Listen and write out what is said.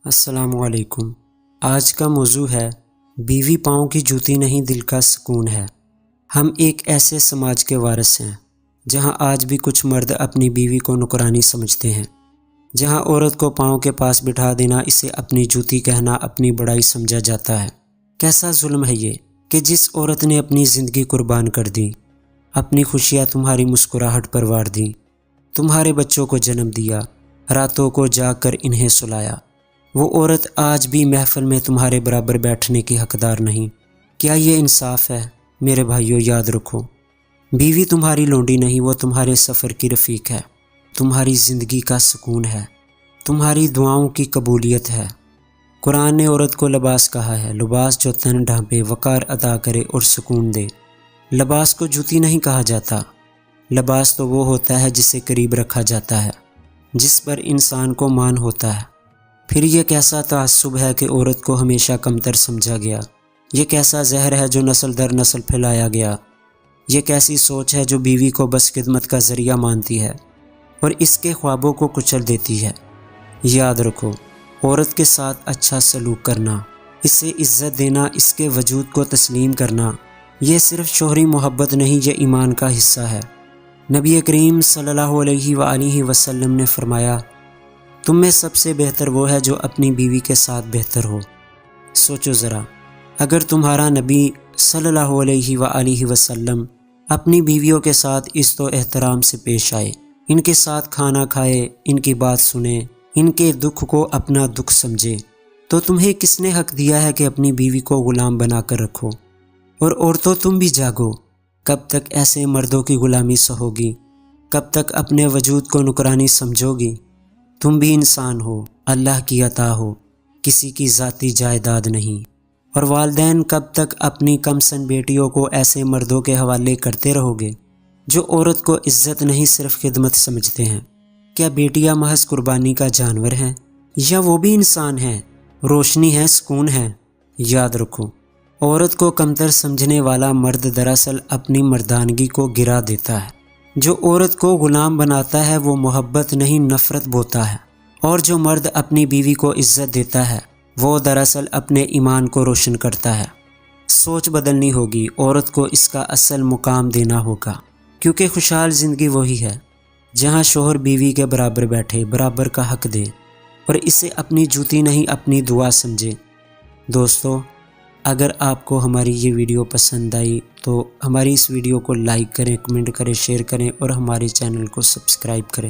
السلام علیکم۔ آج کا موضوع ہے بیوی پاؤں کی جوتی نہیں دل کا سکون ہے۔ ہم ایک ایسے سماج کے وارث ہیں جہاں آج بھی کچھ مرد اپنی بیوی کو نوکرانی سمجھتے ہیں، جہاں عورت کو پاؤں کے پاس بٹھا دینا، اسے اپنی جوتی کہنا اپنی بڑائی سمجھا جاتا ہے۔ کیسا ظلم ہے یہ کہ جس عورت نے اپنی زندگی قربان کر دی، اپنی خوشیاں تمہاری مسکراہٹ پر وار دی، تمہارے بچوں کو جنم دیا، راتوں کو جاگ کر انہیں سلایا، وہ عورت آج بھی محفل میں تمہارے برابر بیٹھنے کی حقدار نہیں۔ کیا یہ انصاف ہے؟ میرے بھائیوں، یاد رکھو، بیوی تمہاری لونڈی نہیں، وہ تمہارے سفر کی رفیق ہے، تمہاری زندگی کا سکون ہے، تمہاری دعاؤں کی قبولیت ہے۔ قرآن نے عورت کو لباس کہا ہے، لباس جو تن ڈھانپے، وقار عطا کرے اور سکون دے۔ لباس کو جوتی نہیں کہا جاتا۔ لباس تو وہ ہوتا ہے جسے قریب رکھا جاتا ہے، جس پر انسان کو مان ہوتا ہے۔ پھر یہ کیسا تعصب ہے کہ عورت کو ہمیشہ کمتر سمجھا گیا؟ یہ کیسا زہر ہے جو نسل در نسل پھیلایا گیا؟ یہ کیسی سوچ ہے جو بیوی کو بس خدمت کا ذریعہ مانتی ہے اور اس کے خوابوں کو کچل دیتی ہے؟ یاد رکھو، عورت کے ساتھ اچھا سلوک کرنا، اسے عزت دینا، اس کے وجود کو تسلیم کرنا، یہ صرف شوہری محبت نہیں، یہ ایمان کا حصہ ہے۔ نبی کریم صلی اللہ علیہ وآلہ وسلم نے فرمایا، تم میں سب سے بہتر وہ ہے جو اپنی بیوی کے ساتھ بہتر ہو۔ سوچو ذرا، اگر تمہارا نبی صلی اللہ علیہ وآلہ وسلم اپنی بیویوں کے ساتھ عزت و احترام سے پیش آئے، ان کے ساتھ کھانا کھائے، ان کی بات سنے، ان کے دکھ کو اپنا دکھ سمجھے، تو تمہیں کس نے حق دیا ہے کہ اپنی بیوی کو غلام بنا کر رکھو؟ اور عورتوں، تم بھی جاگو۔ کب تک ایسے مردوں کی غلامی سہو گی؟ کب تک اپنے وجود کو نکرانی سمجھو گی؟ تم بھی انسان ہو، اللہ کی عطا ہو، کسی کی ذاتی جائیداد نہیں۔ اور والدین، کب تک اپنی کم سن بیٹیوں کو ایسے مردوں کے حوالے کرتے رہو گے جو عورت کو عزت نہیں صرف خدمت سمجھتے ہیں؟ کیا بیٹیاں محض قربانی کا جانور ہیں یا وہ بھی انسان ہیں، روشنی ہے، سکون ہے؟ یاد رکھو، عورت کو کمتر سمجھنے والا مرد دراصل اپنی مردانگی کو گرا دیتا ہے۔ جو عورت کو غلام بناتا ہے وہ محبت نہیں نفرت بوتا ہے، اور جو مرد اپنی بیوی کو عزت دیتا ہے وہ دراصل اپنے ایمان کو روشن کرتا ہے۔ سوچ بدلنی ہوگی، عورت کو اس کا اصل مقام دینا ہوگا، کیونکہ خوشحال زندگی وہی ہے جہاں شوہر بیوی کے برابر بیٹھے، برابر کا حق دے اور اسے اپنی جوتی نہیں اپنی دعا سمجھے۔ دوستو، اگر آپ کو ہماری یہ ویڈیو پسند آئی تو ہماری اس ویڈیو کو لائک کریں، کمنٹ کریں، شیئر کریں اور ہمارے چینل کو سبسکرائب کریں۔